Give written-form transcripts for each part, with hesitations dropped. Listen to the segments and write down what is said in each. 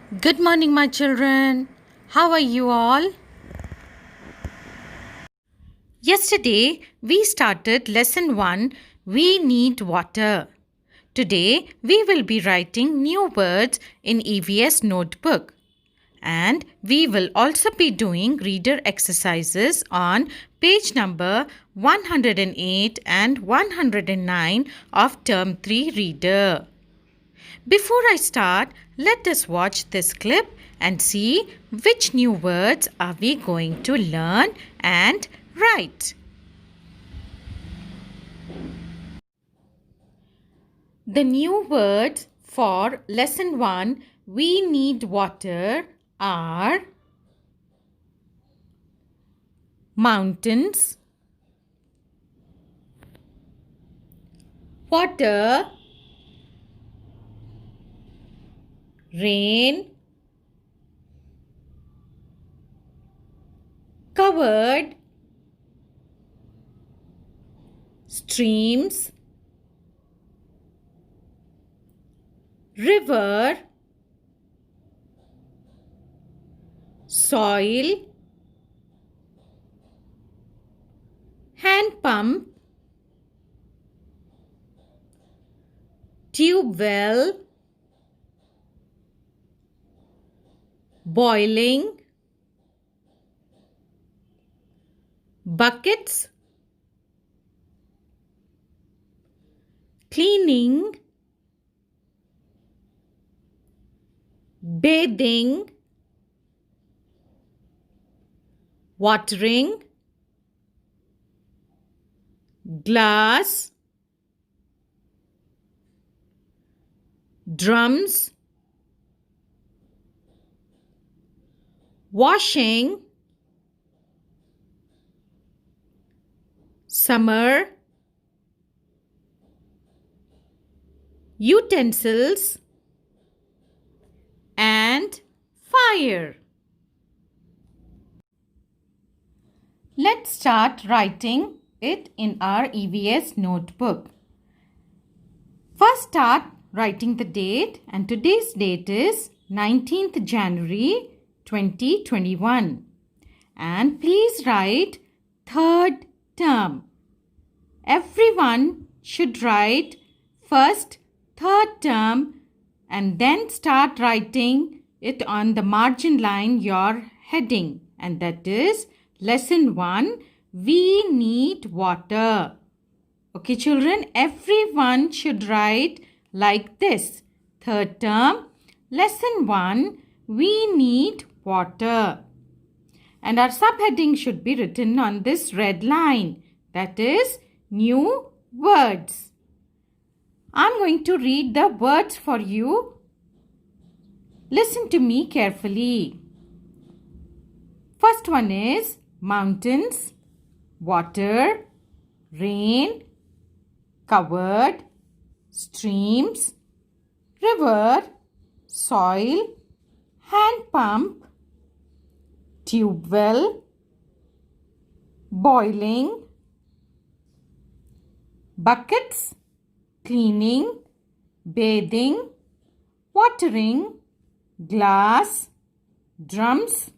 Good morning, my children. How are you all? Yesterday, we started lesson 1 We Need Water. Today, we will be writing new words in EVS notebook. And we will also be doing reader exercises on page number 108 and 109 of Term 3 Reader. Before I start, let us watch this clip and see which new words are we going to learn and write. The new words for lesson 1 We Need Water are mountains, water, rain, covered, streams, river, soil, hand pump, tube well, boiling, buckets, cleaning, bathing, watering, glass, drums, washing, summer, utensils, and fire. Let's start writing it in our EVS notebook. First start writing the date, and today's date is 19th January 2021. And please write third term. Everyone should write first, third term and then start writing it on the margin line, your heading. And that is lesson 1, We Need Water. Okay, children, everyone should write like this. Third term, lesson 1, We Need Water. And our subheading should be written on this red line. That is new words. I'm going to read the words for you. Listen to me carefully. First one is mountains, water, rain, covered, streams, river, soil, hand pump, tube well, boiling, buckets, cleaning, bathing, watering, glass, drums,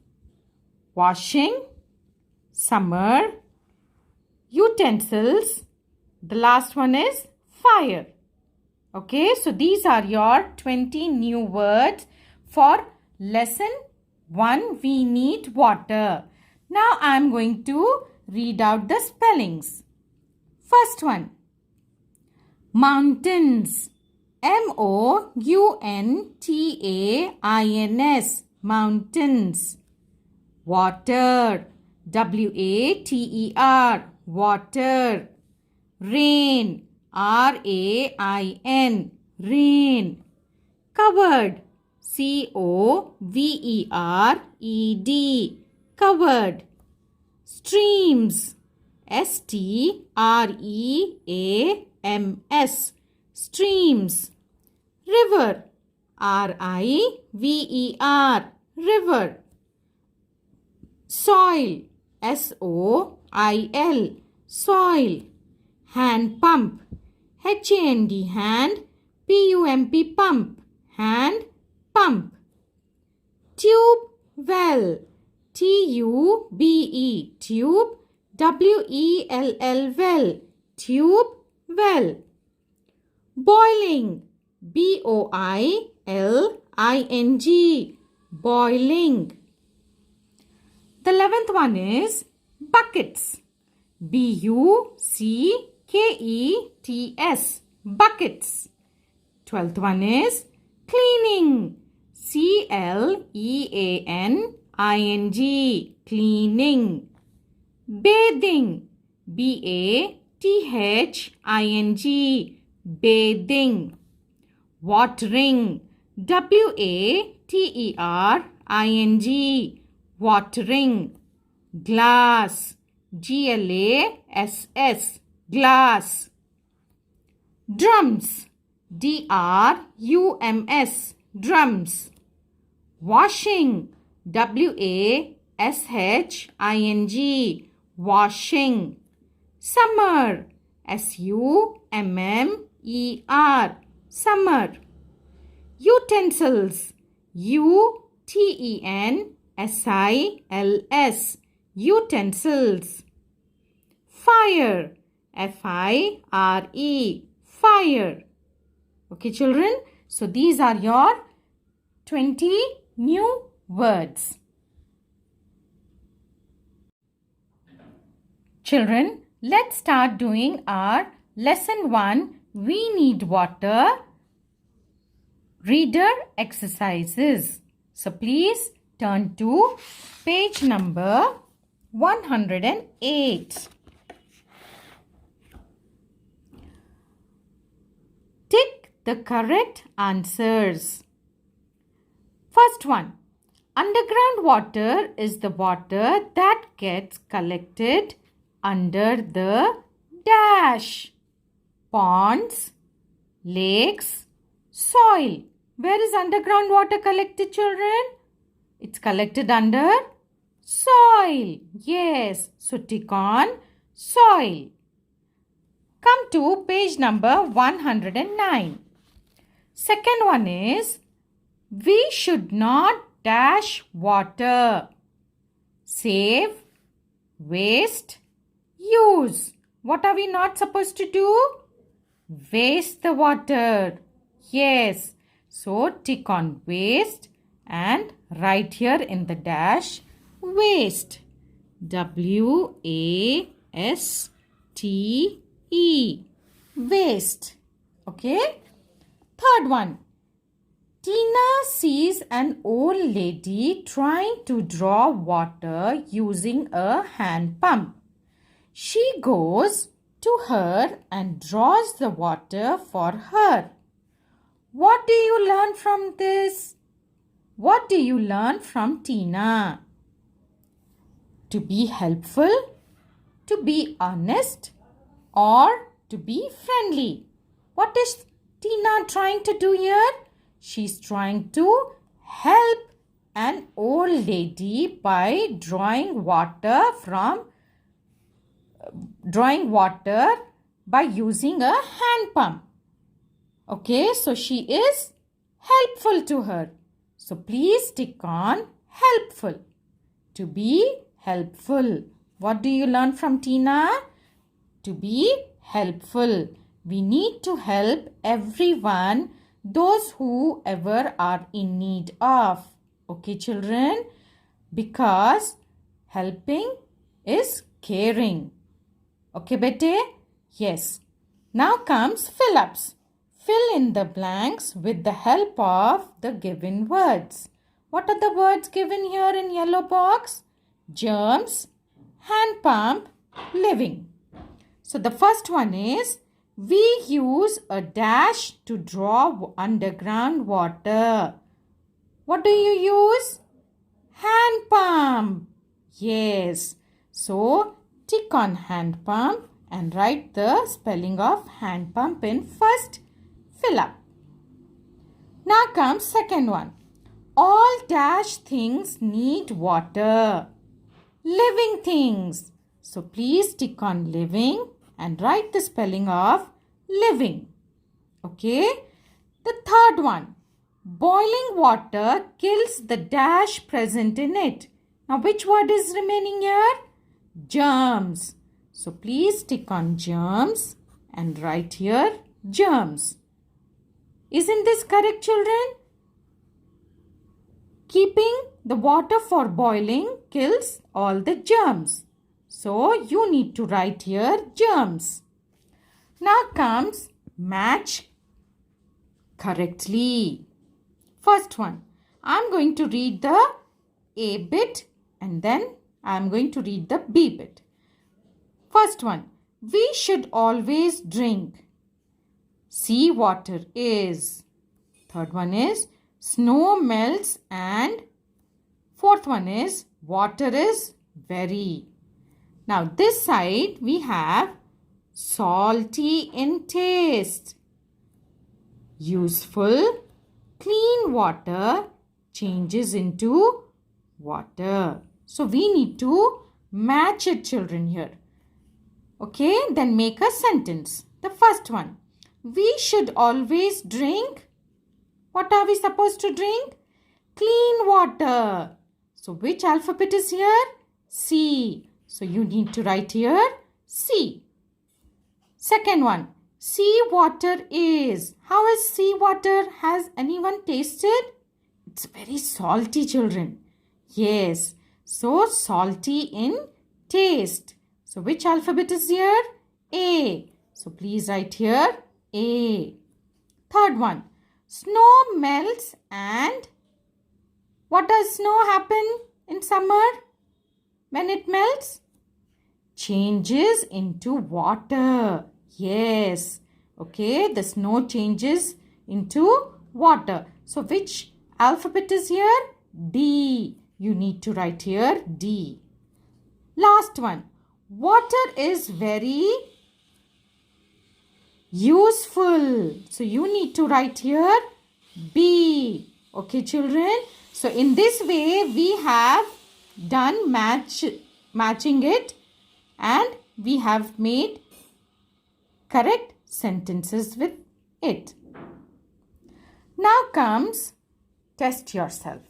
washing, summer, utensils. The last one is fire. Okay, so these are your 20 new words for lesson 1, We Need Water. Now I am going to read out the spellings. First one, mountains. mountains. Mountains. Water. water. Water. Rain. rain. Rain. Covered. covered. Covered. Streams. streams. Streams. River. river. River. Soil. soil. Soil. Hand pump. hand. hand. pump. Hand pump. well. T-U-B-E, tube. W-E-L-L, well. Tube, well. Boiling. B-O-I-L-I-N-G, boiling. The 11th one is buckets. B-U-C-K-E-T-S, buckets. 12th one is cleaning. C-L-E-A-N-I-N-G, cleaning. Bathing. B-A-T-H-I-N-G, bathing. Watering. W-A-T-E-R-I-N-G, watering. Glass. G-L-A-S-S, glass. Drums. D-R-U-M-S, drums. Washing. W-A-S-H-I-N-G, washing. Summer. S-U-M-M-E-R, summer. Utensils. U-T-E-N-S-I-L-S, utensils. Fire. F-I-R-E, fire. Okay, children. So these are your 20 new words. Children, let's start doing our lesson 1, We Need Water, reader exercises. So please turn to page number 108. Tick the correct answers. First one, underground water is the water that gets collected under the dash. Ponds, lakes, soil. Where is underground water collected, children? It's collected under soil. Yes, so tick on soil. Come to page number 109. Second one is, we should not dash water. Save, waste, use. What are we not supposed to do? Waste the water. Yes. So tick on waste and write here in the dash waste. W-A-S-T-E. Waste. Okay. Third one. Tina sees an old lady trying to draw water using a hand pump. She goes to her and draws the water for her. What do you learn from this? What do you learn from Tina? To be helpful, to be honest, or to be friendly. What is Tina trying to do here? She's trying to help an old lady by drawing water by using a hand pump. Okay, so she is helpful to her. So please tick on helpful. To be helpful. What do you learn from Tina? To be helpful. We need to help everyone, those who ever are in need of. Okay, children? Because helping is caring. Okay, bete? Yes. Now comes fill-ups. Fill in the blanks with the help of the given words. What are the words given here in yellow box? Germs, hand pump, living. So the first one is, we use a dash to draw underground water. What do you use? Hand pump. Yes. So tick on hand pump and write the spelling of hand pump in first fill up. Now comes second one. All dash things need water. Living things. So please tick on living and write the spelling of living. Okay. The third one. boiling water kills the dash present in it. Now which word is remaining here? Germs. So please tick on germs and write here germs. Isn't this correct, children? Keeping the water for boiling kills all the germs. So you need to write here germs. Now comes match correctly. First one, I'm going to read the A bit and then I'm going to read the B bit. First one, we should always drink. Sea water is. Third one is snow melts and fourth one is water is very. Now this side we have salty in taste. Useful, clean water changes into water. So we need to match it, children, here. Okay, then make a sentence. The first one, we should always drink. What are we supposed to drink? Clean water. So which alphabet is here? C. So you need to write here C. Second one, sea water is. How is sea water? Has anyone tasted? It's very salty, children. Yes. So salty in taste. So which alphabet is here? A. So please write here A. Third one, snow melts and what does snow happen in summer? When it melts? Changes into water. Yes. Okay, the snow changes into water. So which alphabet is here? D. You need to write here D. Last one. Water is very useful. So you need to write here B. Okay, children. So in this way we have done matching it and we have made correct sentences with it. Now comes test yourself.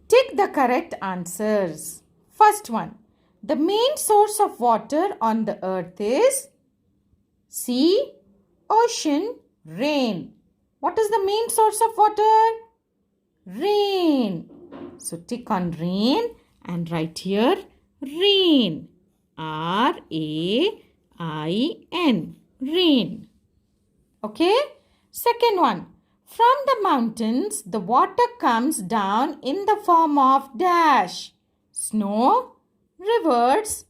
Tick the correct answers. First one, the main source of water on the earth is sea, ocean, rain. What is the main source of water? Rain. So tick on rain and write here rain. R-A-I-N. Rain. Okay. Second one. From the mountains, the water comes down in the form of dash. Snow, rivers,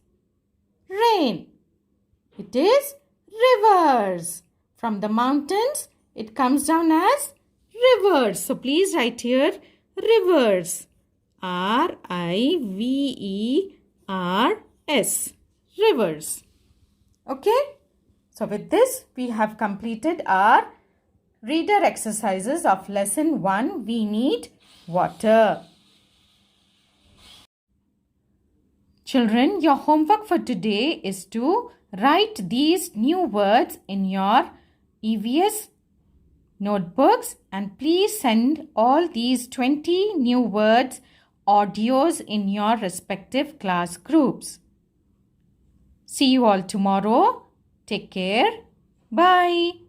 rain. It is rivers. From the mountains, it comes down as rivers. So please write here rivers. R-I-V-E-R-S. Rivers. Okay. So with this, we have completed our reader exercises of lesson 1. We need water. Children, your homework for today is to write these new words in your EVS notebooks and please send all these 20 new words audios in your respective class groups. See you all tomorrow. Take care. Bye.